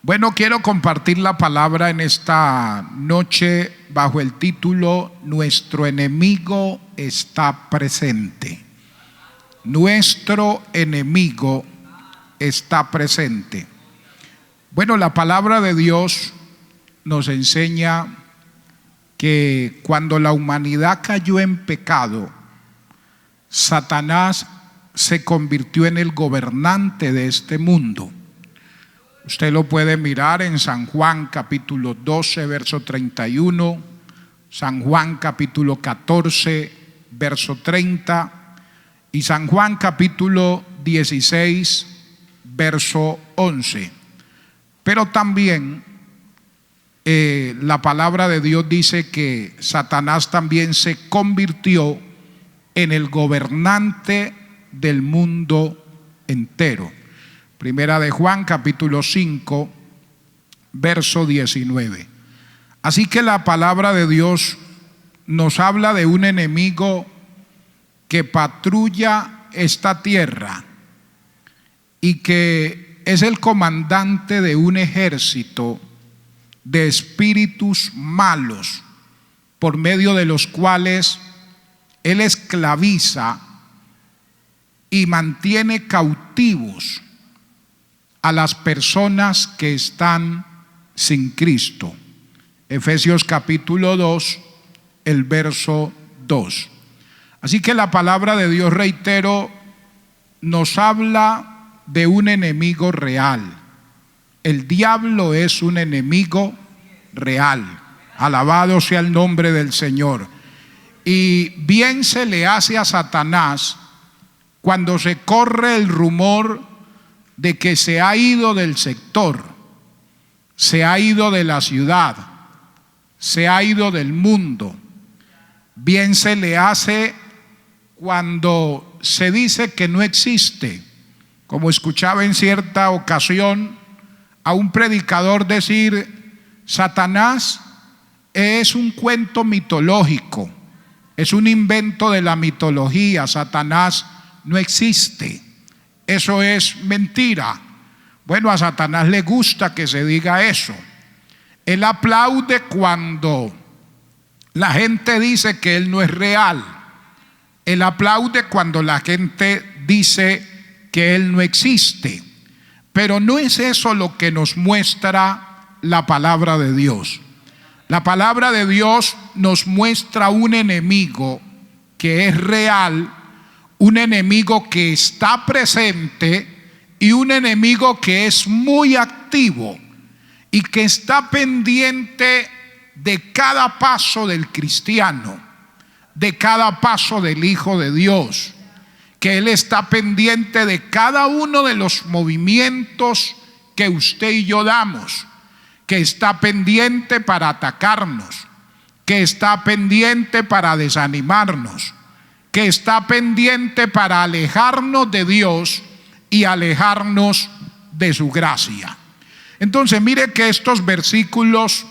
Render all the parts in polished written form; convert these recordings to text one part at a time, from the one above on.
Bueno, quiero compartir la palabra en esta noche bajo el título Nuestro enemigo está presente. Nuestro enemigo está presente. Bueno, la palabra de Dios nos enseña que cuando la humanidad cayó en pecado, Satanás se convirtió en el gobernante de este mundo. Usted lo puede mirar en San Juan capítulo 12, verso 31, San Juan capítulo 14, verso 30 y San Juan capítulo 16, verso 11. Pero también la palabra de Dios dice que Satanás también se convirtió en el gobernante del mundo entero. Primera de Juan capítulo 5, verso 19. Así que la palabra de Dios nos habla de un enemigo que patrulla esta tierra y que es el comandante de un ejército de espíritus malos por medio de los cuales él esclaviza y mantiene cautivos a las personas que están sin Cristo. Efesios capítulo 2, el verso 2. Así que la palabra de Dios, reitero, nos habla de un enemigo real. El diablo es un enemigo real. Alabado sea el nombre del Señor. Y bien se le hace a Satanás cuando se corre el rumor de que se ha ido del sector, se ha ido de la ciudad, se ha ido del mundo. Bien se le hace cuando se dice que no existe, como escuchaba en cierta ocasión a un predicador decir: Satanás es un cuento mitológico, es un invento de la mitología, Satanás no existe. Eso es mentira. Bueno, a Satanás le gusta que se diga eso. Él aplaude cuando la gente dice que él no es real. Él aplaude cuando la gente dice que él no existe. Pero no es eso lo que nos muestra la palabra de Dios. La palabra de Dios nos muestra un enemigo que es real, un enemigo que está presente y un enemigo que es muy activo y que está pendiente de cada paso del cristiano, de cada paso del Hijo de Dios, que Él está pendiente de cada uno de los movimientos que usted y yo damos, que está pendiente para atacarnos, que está pendiente para desanimarnos, que está pendiente para alejarnos de Dios y alejarnos de su gracia. Entonces mire que estos versículos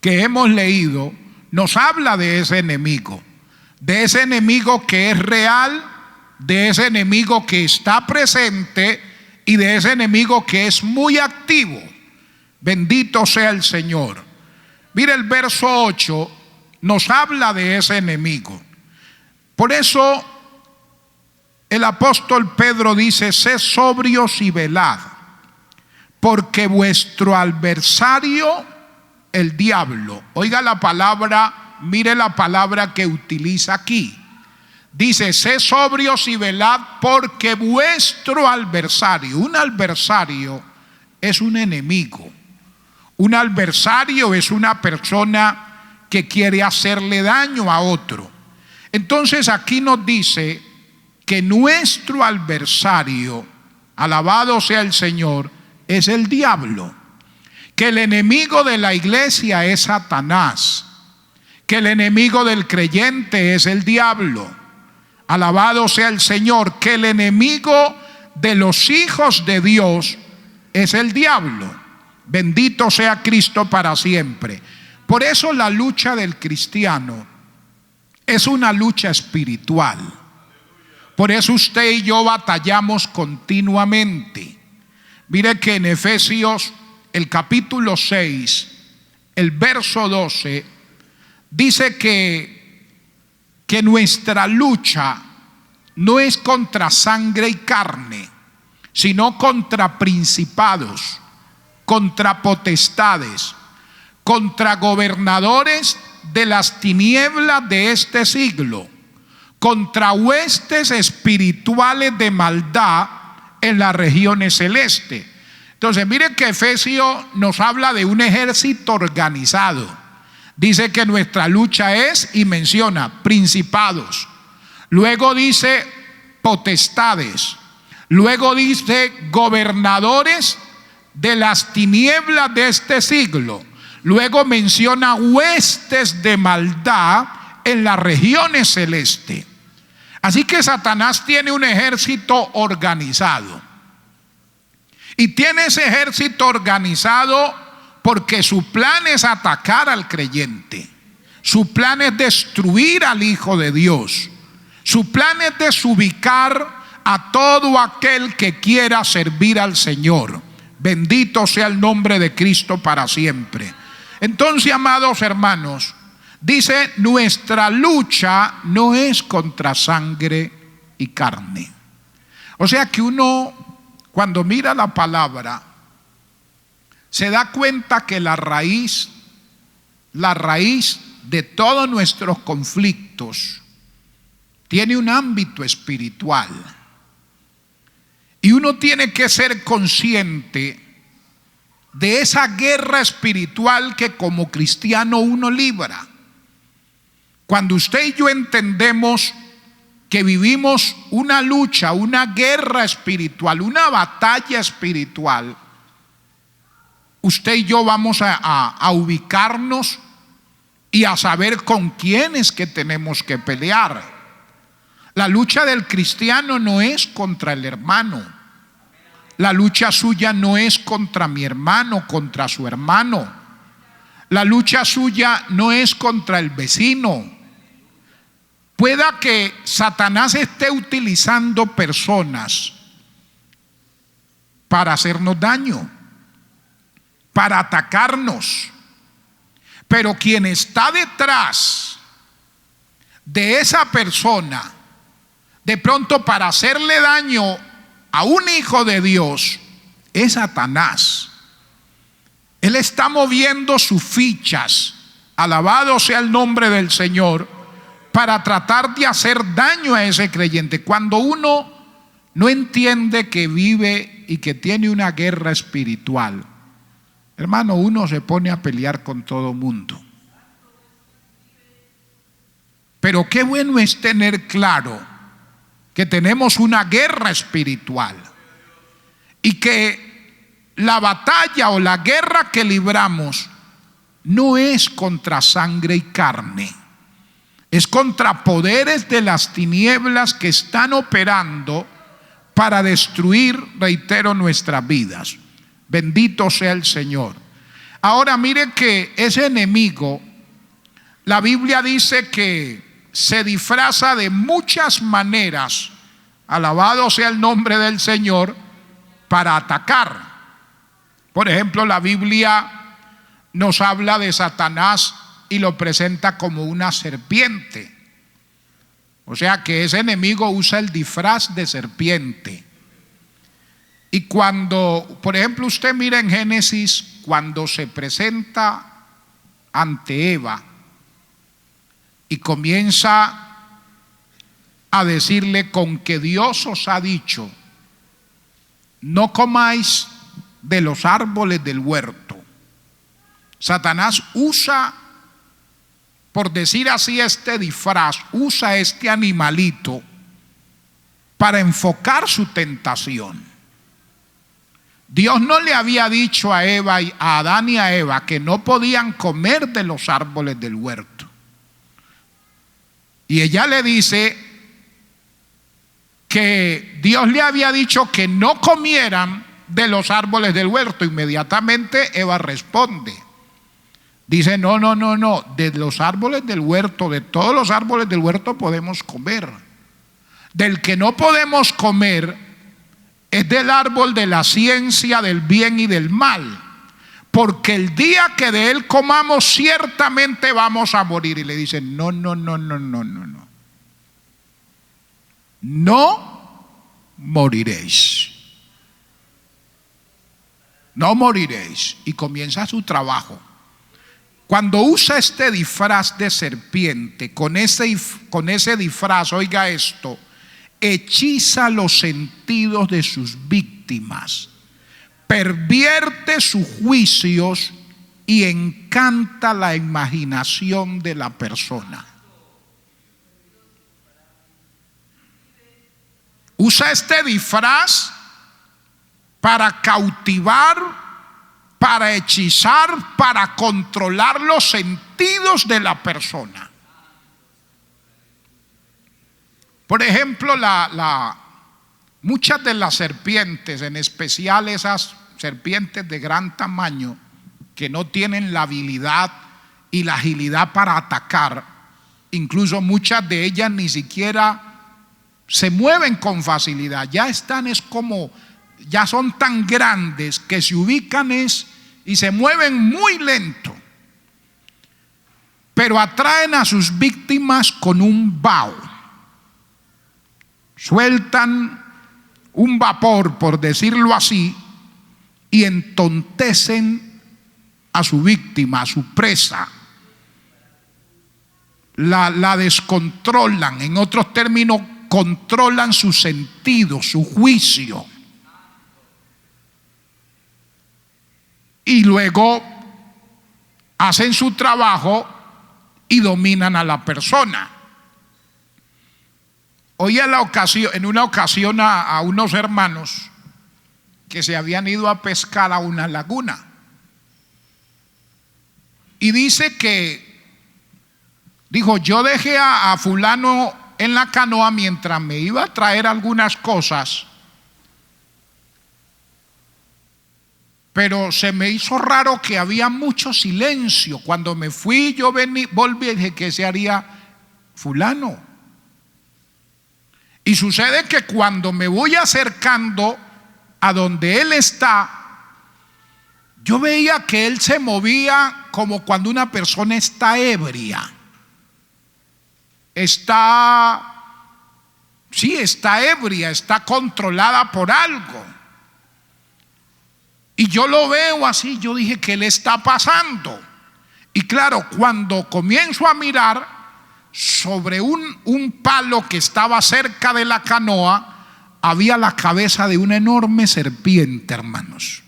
que hemos leído nos habla de ese enemigo que es real, de ese enemigo que está presente y de ese enemigo que es muy activo. Bendito sea el Señor. Mire, el verso 8 nos habla de ese enemigo. Por eso el apóstol Pedro dice: sed sobrios y velad, porque vuestro adversario, el diablo, oiga la palabra, mire la palabra que utiliza aquí. Dice: sed sobrios y velad, porque vuestro adversario. Un adversario es un enemigo. Un adversario es una persona que quiere hacerle daño a otro. Entonces aquí nos dice que nuestro adversario, alabado sea el Señor, es el diablo. Que el enemigo de la iglesia es Satanás. Que el enemigo del creyente es el diablo. Alabado sea el Señor. Que el enemigo de los hijos de Dios es el diablo. Bendito sea Cristo para siempre. Por eso la lucha del cristiano es una lucha espiritual. Por eso usted y yo batallamos continuamente. Mire que en Efesios el capítulo 6, el verso 12, dice que nuestra lucha no es contra sangre y carne, sino contra principados, contra potestades, contra gobernadores de las tinieblas de este siglo, contra huestes espirituales de maldad en las regiones celestes. Entonces, mire que Efesios nos habla de un ejército organizado. Dice que nuestra lucha es, y menciona, principados. Luego dice potestades. Luego dice gobernadores de las tinieblas de este siglo. Luego menciona huestes de maldad en las regiones celestes. Así que Satanás tiene un ejército organizado. Y tiene ese ejército organizado porque su plan es atacar al creyente. Su plan es destruir al Hijo de Dios. Su plan es desubicar a todo aquel que quiera servir al Señor. Bendito sea el nombre de Cristo para siempre. Entonces, amados hermanos, dice, nuestra lucha no es contra sangre y carne. O sea que uno, cuando mira la palabra, se da cuenta que la raíz de todos nuestros conflictos tiene un ámbito espiritual. Y uno tiene que ser consciente de esa guerra espiritual que como cristiano uno libra. Cuando usted y yo entendemos que vivimos una lucha, una guerra espiritual, una batalla espiritual, usted y yo vamos a ubicarnos y a saber con quién es que tenemos que pelear. La lucha del cristiano no es contra el hermano. La lucha suya no es contra mi hermano, contra su hermano. La lucha suya no es contra el vecino. Pueda que Satanás esté utilizando personas para hacernos daño, para atacarnos. Pero quien está detrás de esa persona, de pronto para hacerle daño a un hijo de Dios, es Satanás. Él está moviendo sus fichas, alabado sea el nombre del Señor, para tratar de hacer daño a ese creyente. Cuando uno no entiende que vive y que tiene una guerra espiritual, hermano, uno se pone a pelear con todo mundo. Pero qué bueno es tener claro que tenemos una guerra espiritual y que la batalla o la guerra que libramos no es contra sangre y carne. Es contra poderes de las tinieblas que están operando para destruir, reitero, nuestras vidas. Bendito sea el Señor. Ahora mire que ese enemigo, la Biblia dice que se disfraza de muchas maneras, alabado sea el nombre del Señor, para atacar. Por ejemplo, la Biblia nos habla de Satanás y lo presenta como una serpiente. O sea que ese enemigo usa el disfraz de serpiente. Y cuando, por ejemplo, usted mira en Génesis, cuando se presenta ante Eva y comienza a decirle, con que Dios os ha dicho, no comáis de los árboles del huerto. Satanás usa, por decir así, este disfraz, usa este animalito para enfocar su tentación. Dios no le había dicho a Eva, a Adán y a Eva, que no podían comer de los árboles del huerto. Y ella le dice que Dios le había dicho que no comieran de los árboles del huerto. Inmediatamente Eva responde. Dice, no, de los árboles del huerto, de todos los árboles del huerto podemos comer. Del que no podemos comer es del árbol de la ciencia del bien y del mal, porque el día que de él comamos ciertamente vamos a morir. Y le dicen, no, no, no, no, no, no, no. No moriréis. No moriréis. Y comienza su trabajo. Cuando usa este disfraz de serpiente, con ese disfraz, oiga esto, hechiza los sentidos de sus víctimas, pervierte sus juicios y encanta la imaginación de la persona. Usa este disfraz para cautivar, para hechizar, para controlar los sentidos de la persona. Por ejemplo, muchas de las serpientes, en especial esas serpientes de gran tamaño, que no tienen la habilidad y la agilidad para atacar, incluso muchas de ellas ni siquiera se mueven con facilidad, ya son tan grandes que se ubican y se mueven muy lento, pero atraen a sus víctimas con un vaho. Sueltan un vapor, por decirlo así, y entontecen a su víctima, a su presa. La descontrolan, en otros términos, controlan sus sentidos, su juicio. Y luego hacen su trabajo y dominan a la persona. Oí en una ocasión a unos hermanos que se habían ido a pescar a una laguna. Y dijo, yo dejé a fulano en la canoa mientras me iba a traer algunas cosas, pero se me hizo raro que había mucho silencio. Cuando me fui, yo volví y dije, ¿qué se haría fulano? Y sucede que cuando me voy acercando a donde él está, yo veía que él se movía como cuando una persona está ebria. Está ebria, está controlada por algo. Y yo lo veo así, yo dije, ¿qué le está pasando? Y claro, cuando comienzo a mirar sobre un palo que estaba cerca de la canoa, había la cabeza de una enorme serpiente, hermanos.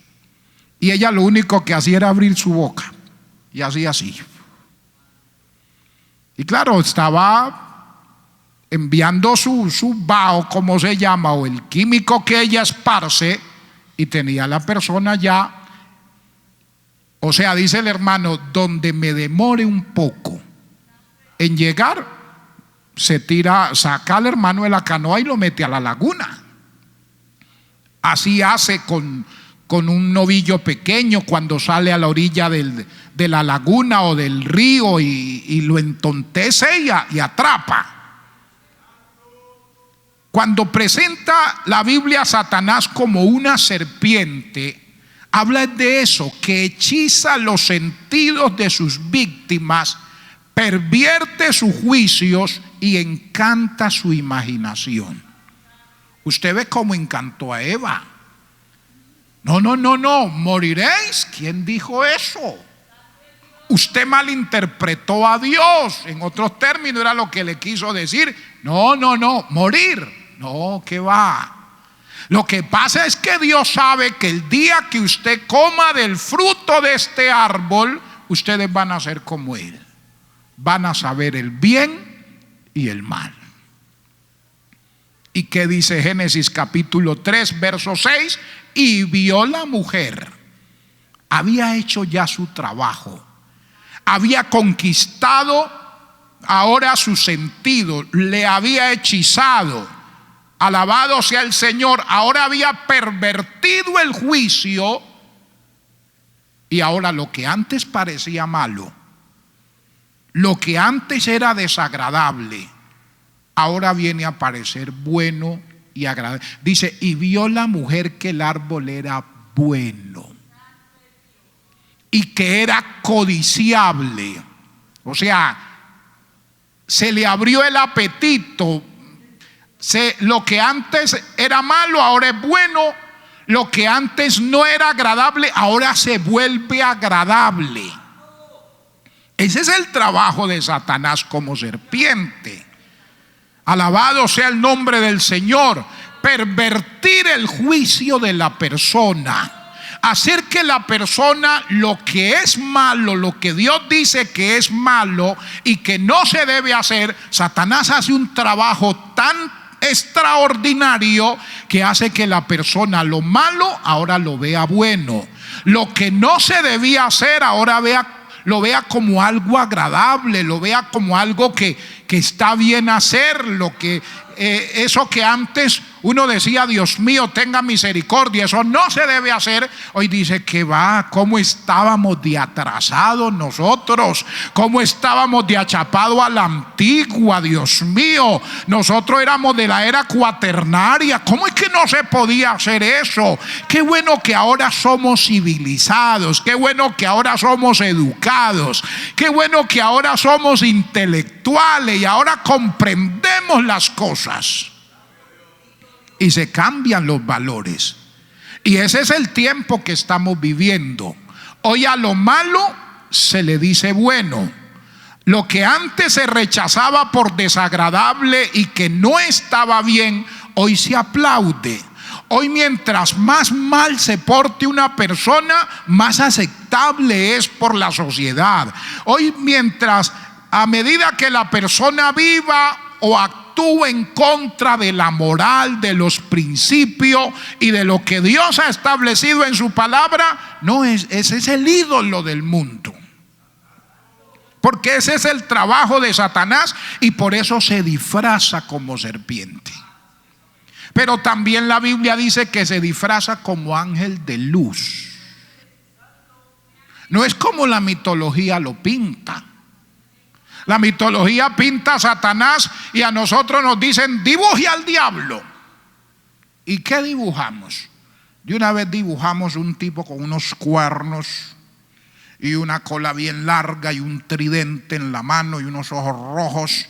Y ella lo único que hacía era abrir su boca y hacía así. Y claro, estaba enviando su vaho, como se llama, o el químico que ella esparce, y tenía a la persona ya. O sea, dice el hermano, donde me demore un poco en llegar, saca al hermano de la canoa y lo mete a la laguna. Así hace con un novillo pequeño cuando sale a la orilla de la laguna o del río y lo entontece y atrapa. Cuando presenta la Biblia a Satanás como una serpiente, habla de eso, que hechiza los sentidos de sus víctimas, pervierte sus juicios y encanta su imaginación. Usted ve cómo encantó a Eva. No, moriréis. ¿Quién dijo eso? Usted malinterpretó a Dios. En otros términos era lo que le quiso decir. No, morir. No, ¿qué va? Lo que pasa es que Dios sabe que el día que usted coma del fruto de este árbol, ustedes van a ser como Él. Van a saber el bien y el mal. ¿Y qué dice Génesis capítulo 3, verso 6? Y vio la mujer. Había hecho ya su trabajo. Había conquistado ahora su sentido. Le había hechizado. Alabado sea el Señor. Ahora había pervertido el juicio. Y ahora lo que antes parecía malo, lo que antes era desagradable, ahora viene a parecer bueno y agradable. Dice, y vio la mujer que el árbol era bueno. y que era codiciable. O sea, se le abrió el apetito. Lo que antes era malo ahora es bueno. Lo que antes no era agradable ahora se vuelve agradable. Ese es el trabajo de Satanás como serpiente. Alabado sea el nombre del Señor. Pervertir el juicio de la persona. Hacer que la persona lo que es malo, lo que Dios dice que es malo y que no se debe hacer, Satanás hace un trabajo tan extraordinario que hace que la persona lo malo ahora lo vea bueno. Lo que no se debía hacer ahora lo vea como algo agradable, lo vea como algo que está bien hacer, eso que antes uno decía, Dios mío, tenga misericordia, eso no se debe hacer. Hoy dice que va, cómo estábamos de atrasados nosotros, cómo estábamos de achapado a la antigua, Dios mío. Nosotros éramos de la era cuaternaria, ¿cómo es que no se podía hacer eso? Qué bueno que ahora somos civilizados, qué bueno que ahora somos educados, qué bueno que ahora somos intelectuales y ahora comprendemos las cosas. Y se cambian los valores. Y ese es el tiempo que estamos viviendo. Hoy a lo malo se le dice bueno. Lo que antes se rechazaba por desagradable y que no estaba bien, hoy se aplaude. Hoy mientras más mal se porte una persona, más aceptable es por la sociedad. Hoy a medida que la persona viva o actúe en contra de la moral, de los principios y de lo que Dios ha establecido en su palabra, ese es el ídolo del mundo. Porque ese es el trabajo de Satanás y por eso se disfraza como serpiente. Pero también la Biblia dice que se disfraza como ángel de luz. No es como la mitología lo pinta. La mitología pinta a Satanás y a nosotros nos dicen, dibuje al diablo. ¿Y qué dibujamos? De una vez dibujamos un tipo con unos cuernos y una cola bien larga y un tridente en la mano y unos ojos rojos.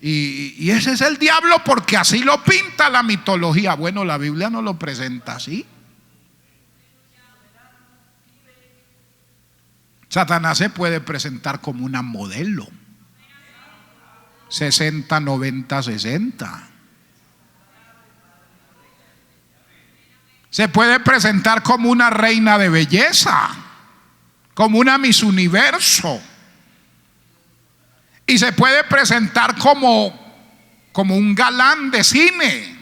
Y ese es el diablo porque así lo pinta la mitología. Bueno, la Biblia no lo presenta así. Satanás se puede presentar como una modelo. 60, 90, 60. Se puede presentar como una reina de belleza, como una Miss Universo. Y se puede presentar como un galán de cine.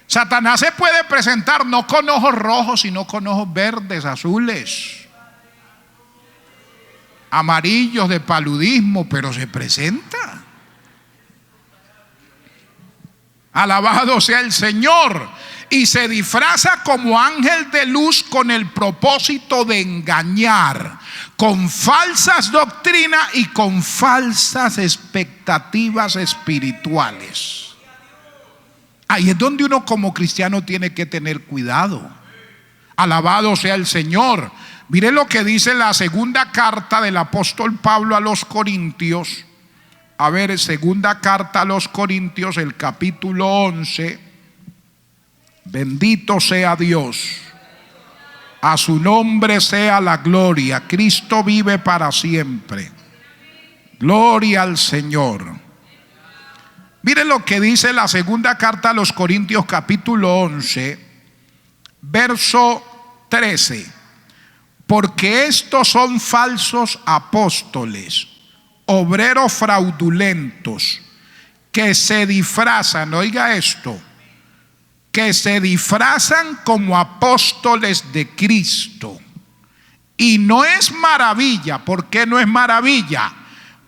Satanás se puede presentar no con ojos rojos, sino con ojos verdes, azules, amarillos de paludismo, pero se presenta. Alabado sea el Señor. Y se disfraza como ángel de luz con el propósito de engañar, con falsas doctrinas y con falsas expectativas espirituales. Ahí es donde uno como cristiano tiene que tener cuidado. Alabado sea el Señor. Mire lo que dice la segunda carta del apóstol Pablo a los Corintios. A ver, segunda carta a los Corintios, el capítulo 11. Bendito sea Dios. A su nombre sea la gloria. Cristo vive para siempre. Gloria al Señor. Mire lo que dice la segunda carta a los Corintios, capítulo 11, verso 13. Porque estos son falsos apóstoles, obreros fraudulentos, que se disfrazan, oiga esto, que se disfrazan como apóstoles de Cristo. Y no es maravilla. ¿Por qué no es maravilla?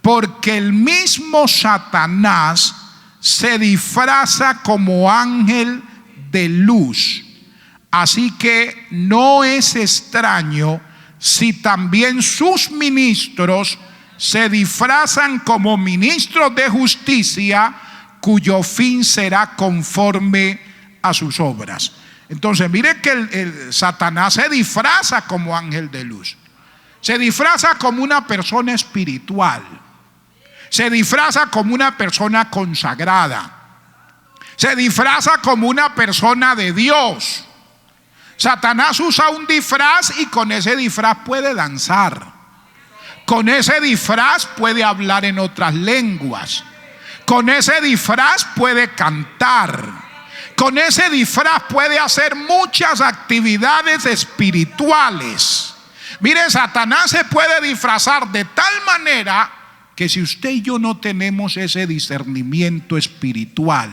Porque el mismo Satanás se disfraza como ángel de luz. Así que no es extraño si también sus ministros se disfrazan como ministros de justicia, cuyo fin será conforme a sus obras. Entonces mire que el Satanás se disfraza como ángel de luz, se disfraza como una persona espiritual, se disfraza como una persona consagrada, se disfraza como una persona de Dios. Satanás usa un disfraz y con ese disfraz puede danzar, con ese disfraz puede hablar en otras lenguas, con ese disfraz puede cantar, con ese disfraz puede hacer muchas actividades espirituales. Mire, Satanás se puede disfrazar de tal manera que si usted y yo no tenemos ese discernimiento espiritual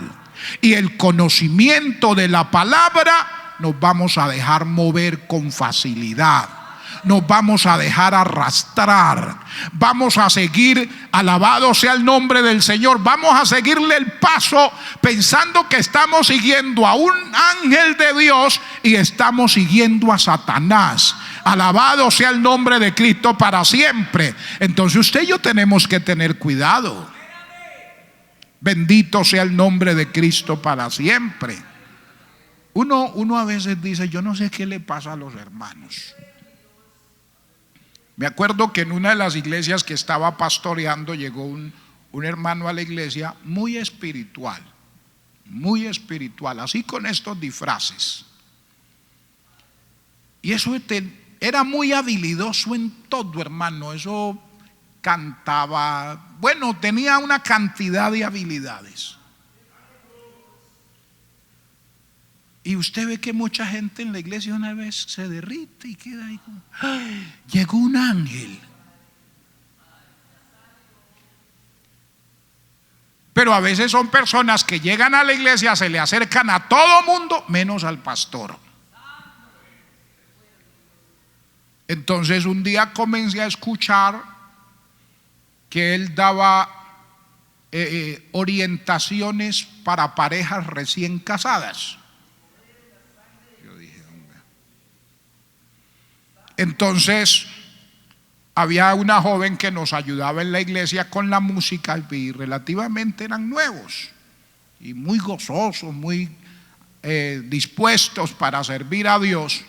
y el conocimiento de la palabra, nos vamos a dejar mover con facilidad, nos vamos a dejar arrastrar, vamos a seguir, alabado sea el nombre del Señor, vamos a seguirle el paso pensando que estamos siguiendo a un ángel de Dios y estamos siguiendo a Satanás. Alabado sea el nombre de Cristo para siempre. Entonces usted y yo tenemos que tener cuidado. Bendito sea el nombre de Cristo para siempre. Uno a veces dice, yo no sé qué le pasa a los hermanos. Me acuerdo que en una de las iglesias que estaba pastoreando llegó un hermano a la iglesia muy espiritual, así con estos disfraces. Y eso era muy habilidoso en todo, hermano. Eso cantaba, bueno, tenía una cantidad de habilidades. Y usted ve que mucha gente en la iglesia una vez se derrite y queda ahí como, ¡ay! Llegó un ángel. Pero a veces son personas que llegan a la iglesia, se le acercan a todo mundo menos al pastor. Entonces un día comencé a escuchar que él daba orientaciones para parejas recién casadas. Entonces había una joven que nos ayudaba en la iglesia con la música y relativamente eran nuevos y muy gozosos, muy dispuestos para servir a Dios.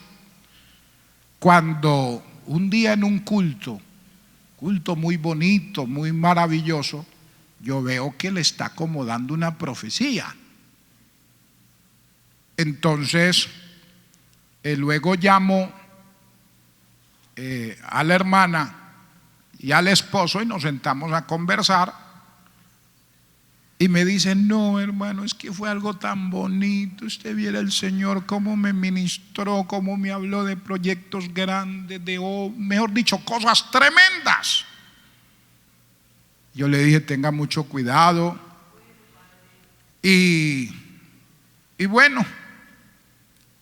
Cuando un día en un culto muy bonito, muy maravilloso, yo veo que le está como dando una profecía. Entonces luego llamo a la hermana y al esposo y nos sentamos a conversar y me dicen, no hermano, es que fue algo tan bonito, usted viera el Señor cómo me ministró, cómo me habló de proyectos grandes, mejor dicho, cosas tremendas. Yo le dije, tenga mucho cuidado y bueno,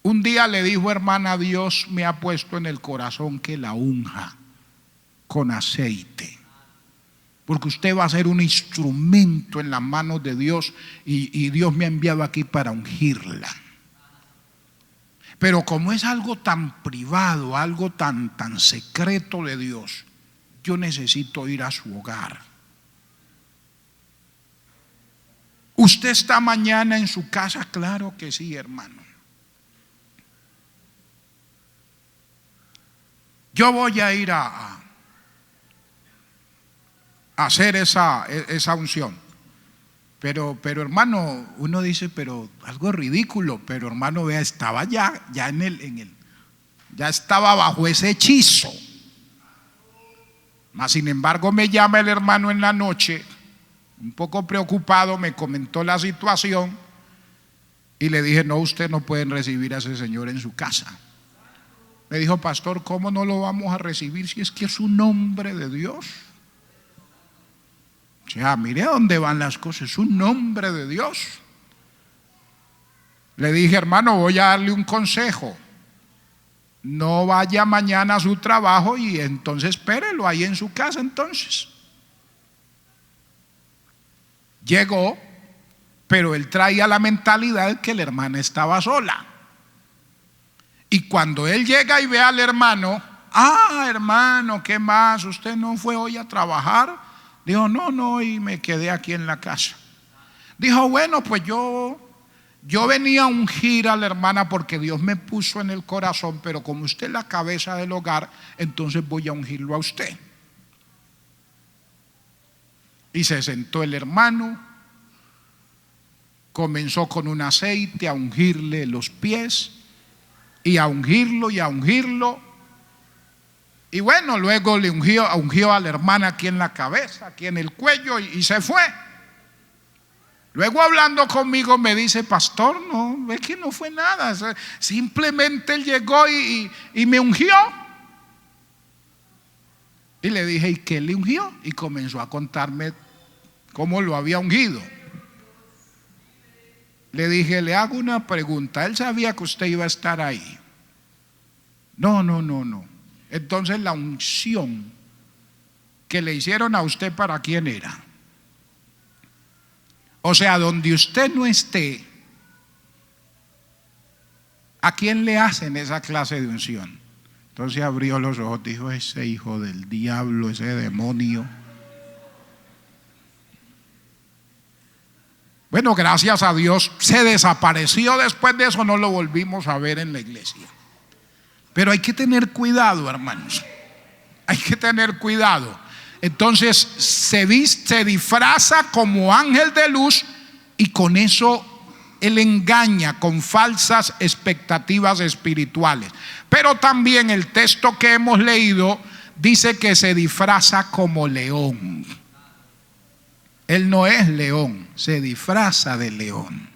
un día le dijo, hermana, Dios me ha puesto en el corazón que la unja con aceite, porque usted va a ser un instrumento en las manos de Dios y Dios me ha enviado aquí para ungirla. Pero como es algo tan privado, algo tan secreto de Dios, yo necesito ir a su hogar. ¿Usted está mañana en su casa? Claro que sí, hermano. Yo voy a ir a hacer esa unción. Pero hermano, uno dice, pero algo ridículo, pero hermano, vea, estaba ya ya estaba bajo ese hechizo. Mas sin embargo me llama el hermano en la noche, un poco preocupado, me comentó la situación y le dije, no, usted no pueden recibir a ese señor en su casa. Me dijo, pastor, ¿cómo no lo vamos a recibir si es que es un hombre de Dios? O sea, mire a dónde van las cosas, es un hombre de Dios. Le dije, hermano, voy a darle un consejo. No vaya mañana a su trabajo y entonces espérelo ahí en su casa entonces. Llegó, pero él traía la mentalidad que la hermana estaba sola. Y cuando él llega y ve al hermano, hermano, ¿qué más? ¿Usted no fue hoy a trabajar? Dijo, no, y me quedé aquí en la casa. Dijo, bueno, pues yo Yo venía a ungir a la hermana porque Dios me puso en el corazón, pero como usted es la cabeza del hogar, entonces voy a ungirlo a usted. Y se sentó el hermano, comenzó con un aceite a ungirle los pies y a ungirlo y a ungirlo. Y bueno, luego le ungió a la hermana aquí en la cabeza, aquí en el cuello, y se fue. Luego hablando conmigo me dice: pastor, no, es que no fue nada, simplemente él llegó y me ungió. Y le dije: ¿y qué le ungió? Y comenzó a contarme cómo lo había ungido. Le dije: le hago una pregunta, ¿él sabía que usted iba a estar ahí? No. Entonces la unción que le hicieron a usted, ¿para quién era? O sea, donde usted no esté, ¿a quién le hacen esa clase de unción? Entonces abrió los ojos, dijo: ese hijo del diablo, ese demonio. Bueno, gracias a Dios se desapareció. Después de eso no lo volvimos a ver en la iglesia. Pero hay que tener cuidado, hermanos. Hay que tener cuidado. Entonces se disfraza como ángel de luz, y con eso él engaña con falsas expectativas espirituales. Pero también el texto que hemos leído dice que se disfraza como león. Él no es león, se disfraza de león.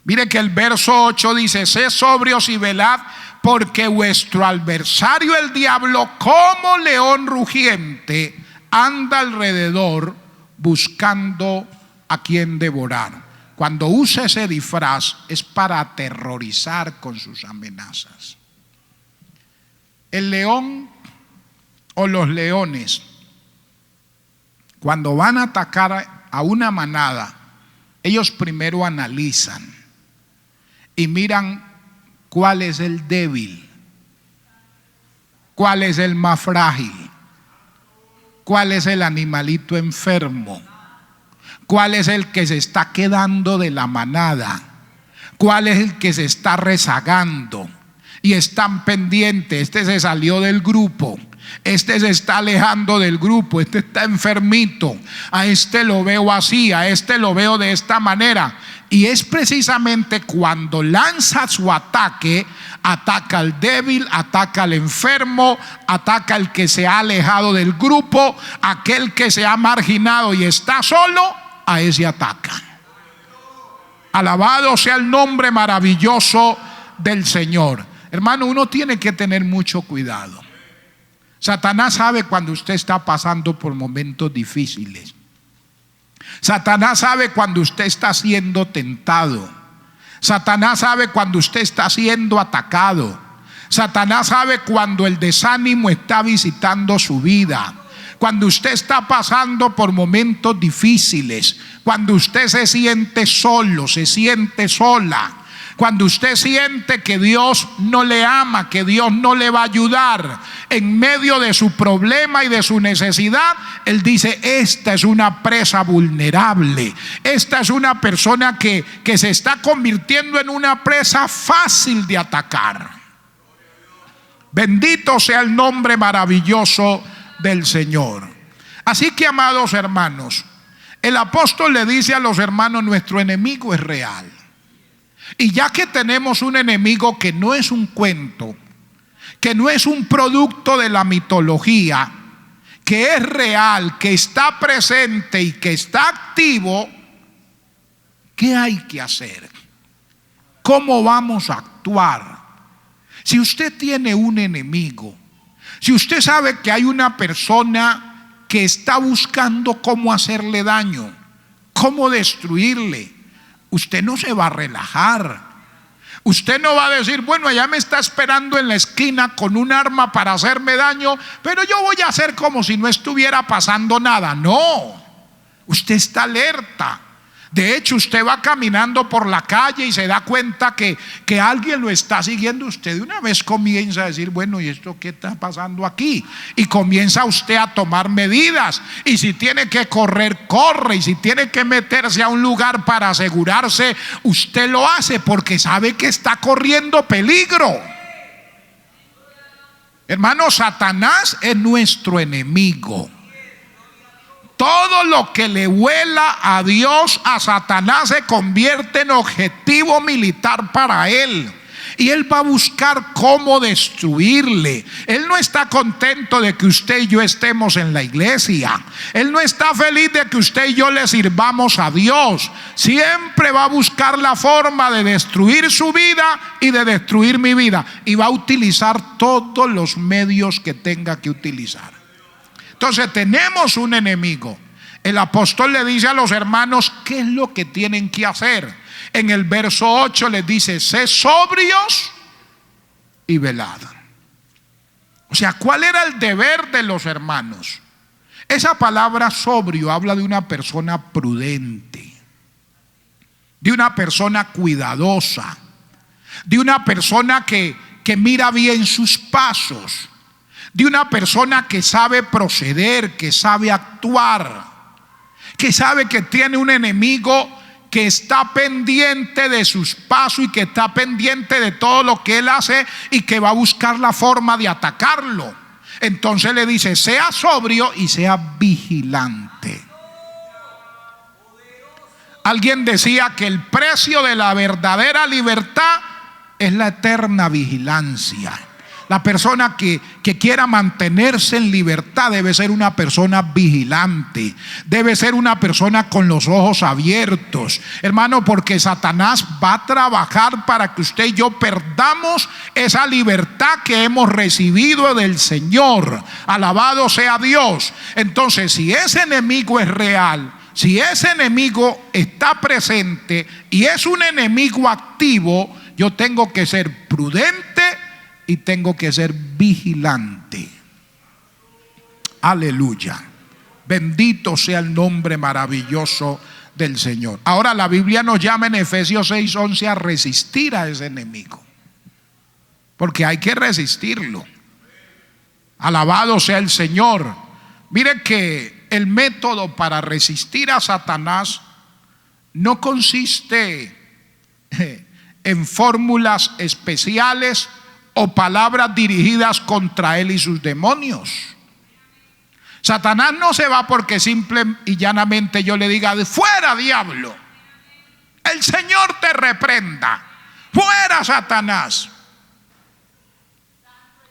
Mire que el verso 8 dice: sed sobrios y velad, porque vuestro adversario el diablo, como león rugiente, anda alrededor buscando a quien devorar. Cuando usa ese disfraz es para aterrorizar con sus amenazas. El león o los leones, cuando van a atacar a una manada, ellos primero analizan y miran cuál es el débil, cuál es el más frágil, cuál es el animalito enfermo, cuál es el que se está quedando de la manada, cuál es el que se está rezagando. Y están pendientes: este se salió del grupo, este se está alejando del grupo, este está enfermito, a este lo veo así, a este lo veo de esta manera. Y es precisamente cuando lanza su ataque, ataca al débil, ataca al enfermo, ataca al que se ha alejado del grupo, aquel que se ha marginado y está solo, a ese ataca. Alabado sea el nombre maravilloso del Señor. Hermano, uno tiene que tener mucho cuidado. Satanás sabe cuando usted está pasando por momentos difíciles. Satanás sabe cuando usted está siendo tentado. Satanás sabe cuando usted está siendo atacado. Satanás sabe cuando el desánimo está visitando su vida, cuando usted está pasando por momentos difíciles, cuando usted se siente solo, se siente sola, cuando usted siente que Dios no le ama, que Dios no le va a ayudar en medio de su problema y de su necesidad. Él dice: esta es una presa vulnerable, esta es una persona que se está convirtiendo en una presa fácil de atacar. Bendito sea el nombre maravilloso del Señor. Así que, amados hermanos, el apóstol le dice a los hermanos: nuestro enemigo es real. Y ya que tenemos un enemigo que no es un cuento, que no es un producto de la mitología, que es real, que está presente y que está activo, ¿qué hay que hacer? ¿Cómo vamos a actuar? Si usted tiene un enemigo, si usted sabe que hay una persona que está buscando cómo hacerle daño, cómo destruirle, usted no se va a relajar. Usted no va a decir: bueno, allá me está esperando en la esquina con un arma para hacerme daño, pero yo voy a hacer como si no estuviera pasando nada. No, usted está alerta. De hecho, usted va caminando por la calle y se da cuenta que alguien lo está siguiendo. Usted de una vez comienza a decir, bueno, ¿y esto qué está pasando aquí? Y comienza usted a tomar medidas. Y si tiene que correr, corre. Y si tiene que meterse a un lugar para asegurarse, usted lo hace porque sabe que está corriendo peligro. Hermano, Satanás es nuestro enemigo. Todo lo que le huela a Dios, a Satanás, se convierte en objetivo militar para él. Y él va a buscar cómo destruirle. Él no está contento de que usted y yo estemos en la iglesia. Él no está feliz de que usted y yo le sirvamos a Dios. Siempre va a buscar la forma de destruir su vida y de destruir mi vida. Y va a utilizar todos los medios que tenga que utilizar. Entonces tenemos un enemigo. El apóstol le dice a los hermanos qué es lo que tienen que hacer. En el verso 8 les dice: sed sobrios y velad. O sea, ¿cuál era el deber de los hermanos? Esa palabra sobrio habla de una persona prudente, de una persona cuidadosa, de una persona que mira bien sus pasos, de una persona que sabe proceder, que sabe actuar, que sabe que tiene un enemigo que está pendiente de sus pasos y que está pendiente de todo lo que él hace y que va a buscar la forma de atacarlo. Entonces le dice: sea sobrio y sea vigilante. Alguien decía que el precio de la verdadera libertad es la eterna vigilancia. La persona que quiera mantenerse en libertad debe ser una persona vigilante, debe ser una persona con los ojos abiertos, hermano, porque Satanás va a trabajar para que usted y yo perdamos esa libertad que hemos recibido del Señor. Alabado sea Dios. Entonces, si ese enemigo es real, si ese enemigo está presente y es un enemigo activo, yo tengo que ser prudente y tengo que ser vigilante. Aleluya. Bendito sea el nombre maravilloso del Señor. Ahora la Biblia nos llama en Efesios 6:11 a resistir a ese enemigo, porque hay que resistirlo. Alabado sea el Señor. Mire que el método para resistir a Satanás no consiste en fórmulas especiales o palabras dirigidas contra él y sus demonios. Satanás no se va porque simple y llanamente yo le diga: fuera, diablo, el Señor te reprenda, fuera, Satanás.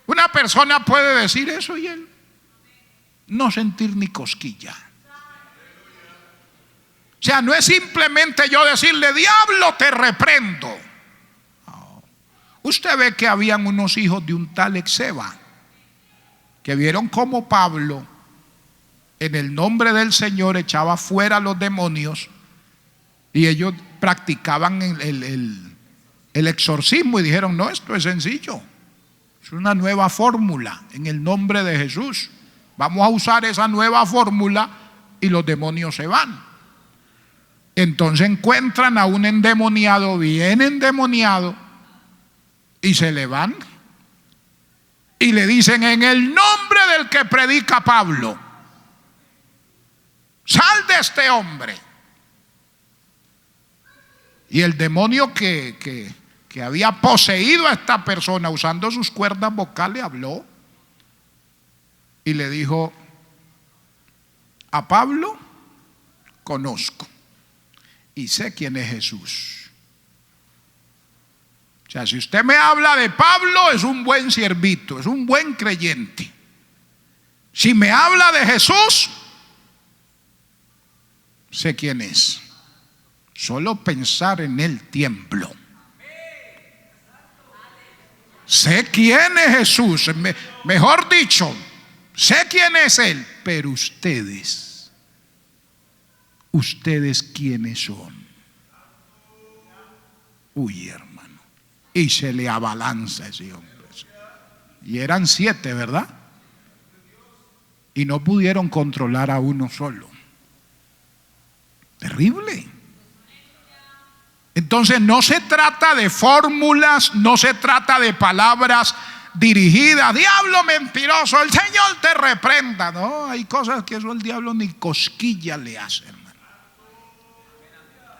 Una persona puede decir eso y él no sentir ni cosquilla. O sea, no es simplemente yo decirle: diablo, te reprendo. Usted ve que habían unos hijos de un tal Exeba que vieron cómo Pablo en el nombre del Señor echaba fuera a los demonios, y ellos practicaban el exorcismo y dijeron: no, esto es sencillo, es una nueva fórmula en el nombre de Jesús, vamos a usar esa nueva fórmula y los demonios se van. Entonces encuentran a un endemoniado, bien endemoniado, y se le van y le dicen: en el nombre del que predica Pablo, sal de este hombre. Y el demonio que había poseído a esta persona usando sus cuerdas vocales habló y le dijo: a Pablo conozco y sé quién es Jesús. O sea, si usted me habla de Pablo, es un buen siervito, es un buen creyente. Si me habla de Jesús, sé quién es. Solo pensar en él tiemblo. Sé quién es Jesús, mejor dicho, sé quién es él, pero ustedes quiénes son. Uy, hermano. Y se le abalanza a ese hombre. Y eran 7, ¿verdad? Y no pudieron controlar a uno solo. Terrible. Entonces no se trata de fórmulas, no se trata de palabras dirigidas: diablo mentiroso, el Señor te reprenda. No, hay cosas que eso el diablo ni cosquilla le hace, hermano.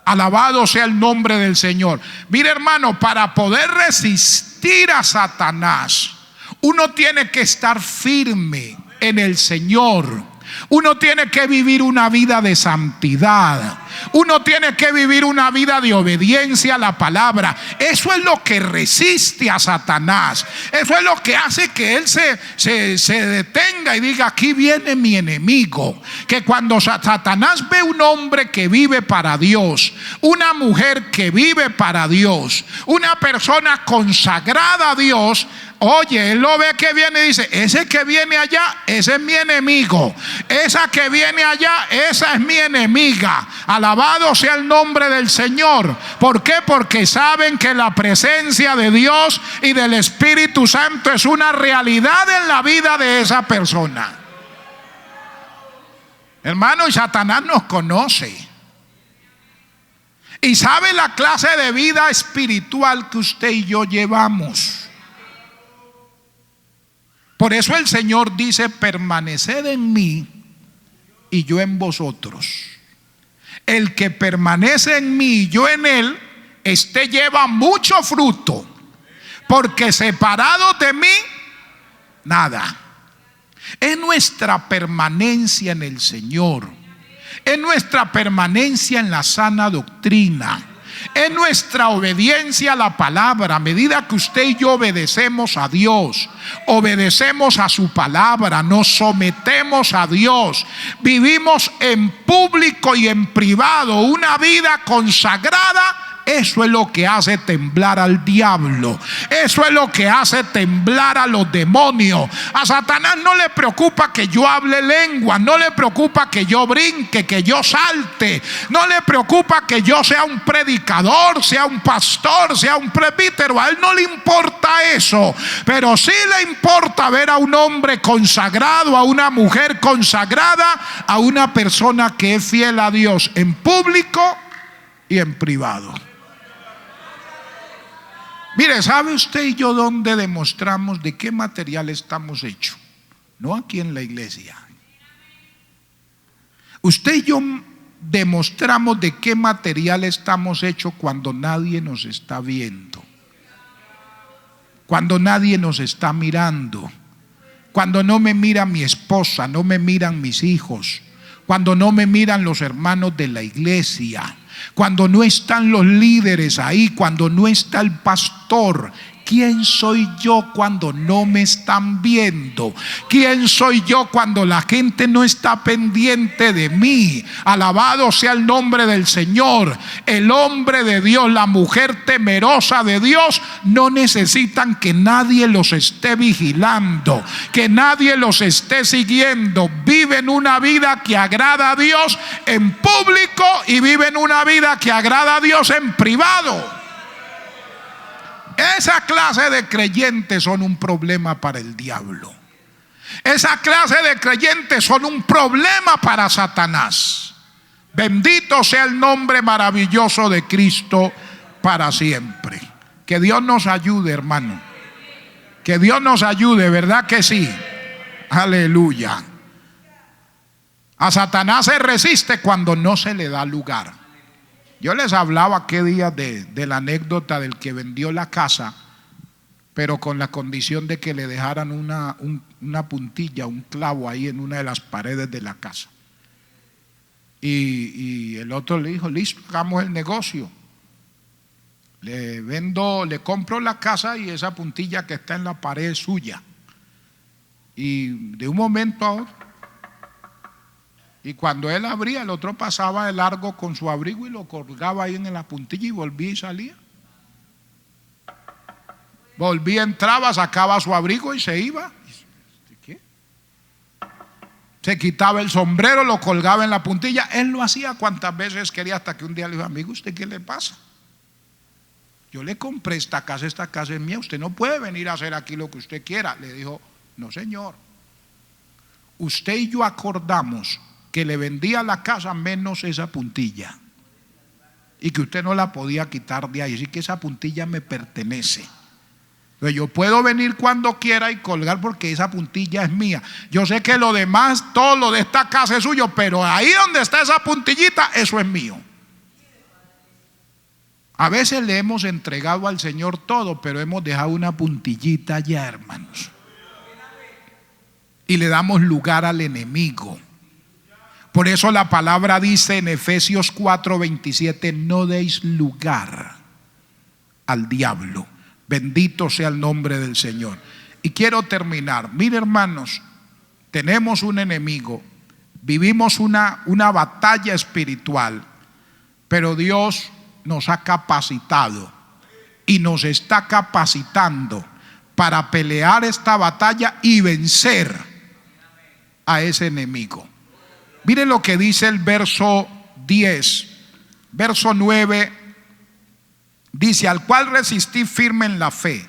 Alabado sea el nombre del Señor. Mire, hermano, para poder resistir a Satanás, uno tiene que estar firme en el Señor. Uno tiene que vivir una vida de santidad. Uno tiene que vivir una vida de obediencia a la palabra. Eso es lo que resiste a Satanás. Eso es lo que hace que él se detenga y diga: aquí viene mi enemigo. Que cuando Satanás ve un hombre que vive para Dios, una mujer que vive para Dios, una persona consagrada a Dios, oye, él lo ve que viene y dice: ese que viene allá, ese es mi enemigo. Esa que viene allá, esa es mi enemiga. Alabado sea el nombre del Señor. ¿Por qué? Porque saben que la presencia de Dios y del Espíritu Santo es una realidad en la vida de esa persona. Hermano, y Satanás nos conoce y sabe la clase de vida espiritual que usted y yo llevamos. Por eso el Señor dice: permaneced en mí y yo en vosotros. El que permanece en mí y yo en él, este lleva mucho fruto, porque separado de mí, nada. Es nuestra permanencia en el Señor, es nuestra permanencia en la sana doctrina, es nuestra obediencia a la palabra. A medida que usted y yo obedecemos a Dios, obedecemos a su palabra, nos sometemos a Dios, vivimos en público y en privado una vida consagrada. Eso es lo que hace temblar al diablo. Eso es lo que hace temblar a los demonios. A Satanás no le preocupa que yo hable lengua, no le preocupa que yo brinque, que yo salte, no le preocupa que yo sea un predicador, sea un pastor, sea un presbítero. A él no le importa eso, pero sí le importa ver a un hombre consagrado, a una mujer consagrada, a una persona que es fiel a Dios en público y en privado. Mire, ¿sabe usted y yo dónde demostramos de qué material estamos hechos? No aquí en la iglesia. Usted y yo demostramos de qué material estamos hechos cuando nadie nos está viendo, cuando nadie nos está mirando, cuando no me mira mi esposa, no me miran mis hijos, cuando no me miran los hermanos de la iglesia, cuando no están los líderes ahí, cuando no está el pastor. ¿Quién soy yo cuando no me están viendo? ¿Quién soy yo cuando la gente no está pendiente de mí? Alabado sea el nombre del Señor. El hombre de Dios, la mujer temerosa de Dios, no necesitan que nadie los esté vigilando, que nadie los esté siguiendo. Viven una vida que agrada a Dios en público y viven una vida que agrada a Dios en privado. Esa clase de creyentes son un problema para el diablo. Esa clase de creyentes son un problema para Satanás. Bendito sea el nombre maravilloso de Cristo para siempre. Que Dios nos ayude, hermano. Que Dios nos ayude, ¿verdad que sí? Aleluya. A Satanás se resiste cuando no se le da lugar. Yo les hablaba aquel día de la anécdota del que vendió la casa, pero con la condición de que le dejaran una puntilla, un clavo ahí en una de las paredes de la casa. Y el otro le dijo: listo, hagamos el negocio. Le compro la casa y esa puntilla que está en la pared es suya. Y de un momento a otro, y cuando él abría, el otro pasaba de largo con su abrigo y lo colgaba ahí en la puntilla y volvía y salía. Volvía, entraba, sacaba su abrigo y se iba. ¿Qué? Se quitaba el sombrero, lo colgaba en la puntilla. Él lo hacía cuantas veces quería, hasta que un día le dijo: amigo, ¿usted qué le pasa? Yo le compré esta casa es mía, usted no puede venir a hacer aquí lo que usted quiera. Le dijo: no, señor, usted y yo acordamos que le vendía la casa menos esa puntilla. y que usted no la podía quitar de ahí. Así que esa puntilla me pertenece. Entonces yo puedo venir cuando quiera y colgar porque esa puntilla es mía. Yo sé que lo demás, todo lo de esta casa es suyo, pero ahí donde está esa puntillita, eso es mío. A veces le hemos entregado al Señor todo, pero hemos dejado una puntillita allá, hermanos. Y le damos lugar al enemigo. Por eso la palabra dice en Efesios 4:27, no deis lugar al diablo. Bendito sea el nombre del Señor. Y quiero terminar. Mire, hermanos, tenemos un enemigo, vivimos una batalla espiritual, pero Dios nos ha capacitado y nos está capacitando para pelear esta batalla y vencer a ese enemigo. Mire lo que dice el verso 10, verso 9. Dice: al cual resistí firme en la fe,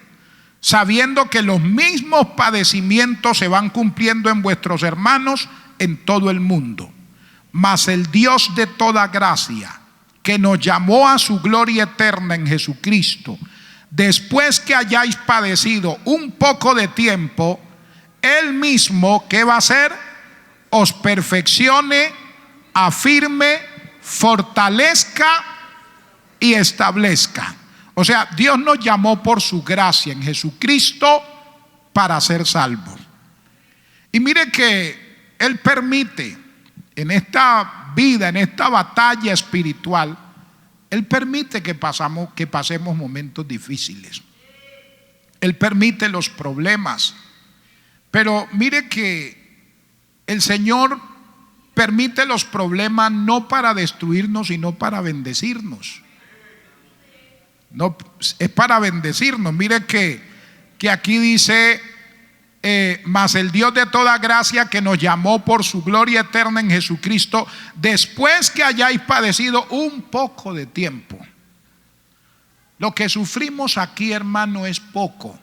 sabiendo que los mismos padecimientos se van cumpliendo en vuestros hermanos en todo el mundo. Mas el Dios de toda gracia, que nos llamó a su gloria eterna en Jesucristo, después que hayáis padecido un poco de tiempo, Él mismo, ¿qué va a hacer? Os perfeccione, afirme, fortalezca y establezca. O sea, Dios nos llamó por su gracia en Jesucristo para ser salvos. Y mire que Él permite en esta vida, en esta batalla espiritual, Él permite que pasemos momentos difíciles. Él permite los problemas. Pero mire que el Señor permite los problemas no para destruirnos, sino para bendecirnos. No, es para bendecirnos. Mire que aquí dice: mas el Dios de toda gracia, que nos llamó por su gloria eterna en Jesucristo, después que hayáis padecido un poco de tiempo. Lo que sufrimos aquí, hermano, es poco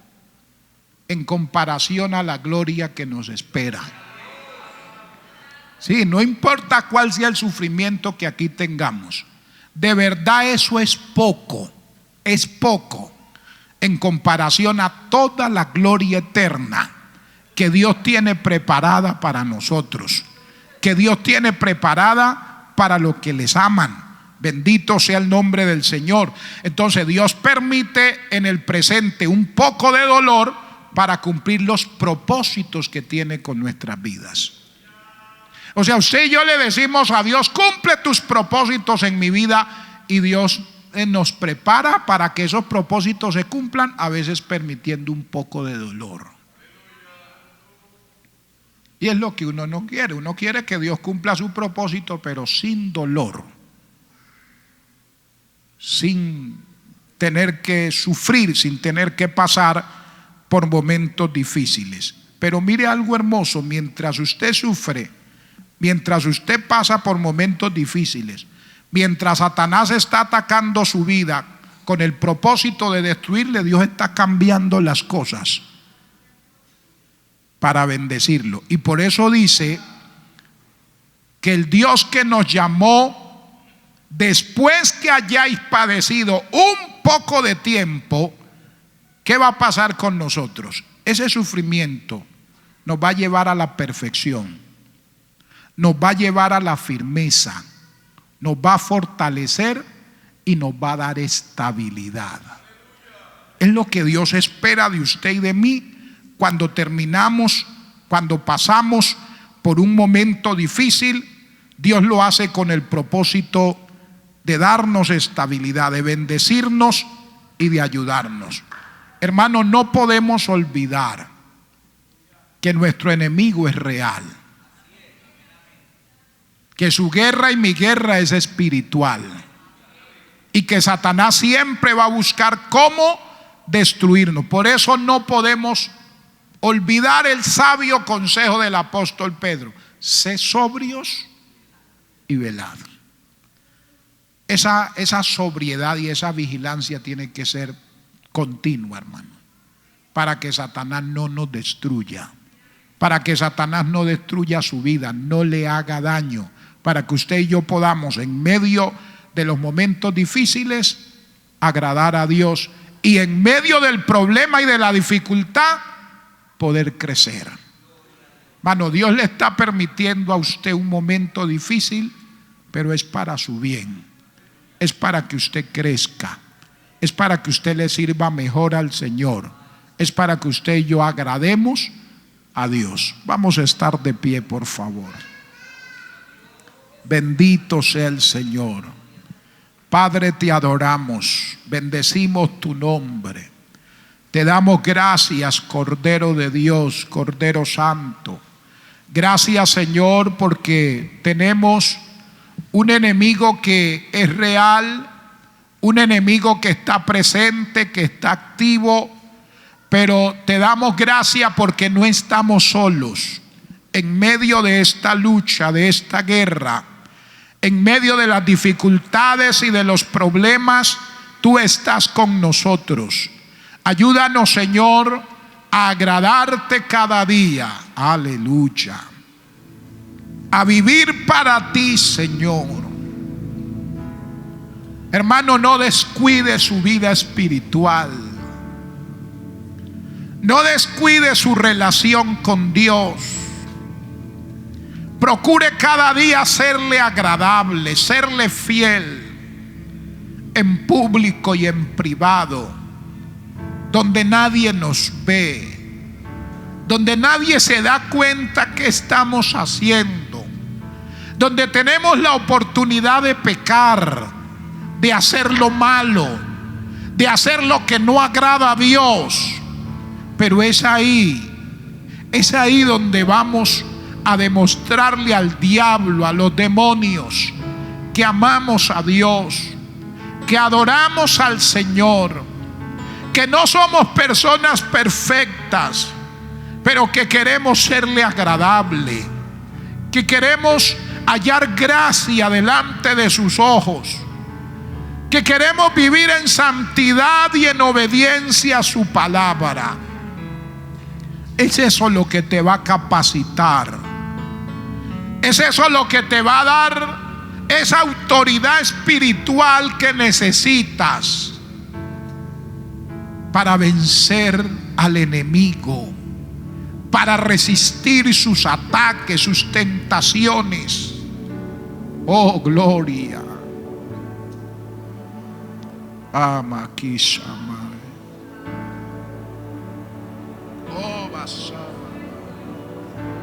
en comparación a la gloria que nos espera. Sí, no importa cuál sea el sufrimiento que aquí tengamos, de verdad eso es poco en comparación a toda la gloria eterna que Dios tiene preparada para nosotros, que Dios tiene preparada para los que les aman. Bendito sea el nombre del Señor. Entonces Dios permite en el presente un poco de dolor para cumplir los propósitos que tiene con nuestras vidas. O sea, usted y yo le decimos a Dios: cumple tus propósitos en mi vida, y Dios nos prepara para que esos propósitos se cumplan, a veces permitiendo un poco de dolor. Y es lo que uno no quiere. Uno quiere que Dios cumpla su propósito, pero sin dolor, sin tener que sufrir, sin tener que pasar por momentos difíciles. Pero mire algo hermoso: mientras usted sufre, mientras usted pasa por momentos difíciles, mientras Satanás está atacando su vida con el propósito de destruirle, Dios está cambiando las cosas para bendecirlo. Y por eso dice que el Dios que nos llamó, después que hayáis padecido un poco de tiempo, ¿qué va a pasar con nosotros? Ese sufrimiento nos va a llevar a la perfección, nos va a llevar a la firmeza, nos va a fortalecer y nos va a dar estabilidad. Es lo que Dios espera de usted y de mí cuando terminamos, cuando pasamos por un momento difícil. Dios lo hace con el propósito de darnos estabilidad, de bendecirnos y de ayudarnos. Hermanos, no podemos olvidar que nuestro enemigo es real, que su guerra y mi guerra es espiritual, y que Satanás siempre va a buscar cómo destruirnos. Por eso no podemos olvidar el sabio consejo del apóstol Pedro: sé sobrios y velad. Esa sobriedad y esa vigilancia tiene que ser continua, hermano, para que Satanás no nos destruya, para que Satanás no destruya su vida, no le haga daño, para que usted y yo podamos, en medio de los momentos difíciles, agradar a Dios y en medio del problema y de la dificultad poder crecer. Hermano, Dios le está permitiendo a usted un momento difícil, pero es para su bien, es para que usted crezca, es para que usted le sirva mejor al Señor, es para que usted y yo agrademos a Dios. Vamos a estar de pie, por favor. Bendito sea el Señor. Padre, te adoramos, bendecimos tu nombre. Te damos gracias, Cordero de Dios, Cordero Santo. Gracias, Señor, porque tenemos un enemigo que es real, un enemigo que está presente, que está activo, pero te damos gracias porque no estamos solos en medio de esta lucha, de esta guerra. En medio de las dificultades y de los problemas, tú estás con nosotros. Ayúdanos, Señor, a agradarte cada día. Aleluya. A vivir para ti, Señor. Hermano, no descuide su vida espiritual. No descuide su relación con Dios. Procure cada día serle agradable, serle fiel en público y en privado, donde nadie nos ve, donde nadie se da cuenta qué estamos haciendo, donde tenemos la oportunidad de pecar, de hacer lo malo, de hacer lo que no agrada a Dios. Pero es ahí donde vamos a demostrarle al diablo, a los demonios, que amamos a Dios, que adoramos al Señor, que no somos personas perfectas, pero que queremos serle agradable, que queremos hallar gracia delante de sus ojos, que queremos vivir en santidad y en obediencia a su palabra. Es eso lo que te va a capacitar. Es eso lo que te va a dar esa autoridad espiritual que necesitas para vencer al enemigo, para resistir sus ataques, sus tentaciones. Oh, gloria. Ama Kisha. Oh, Basar.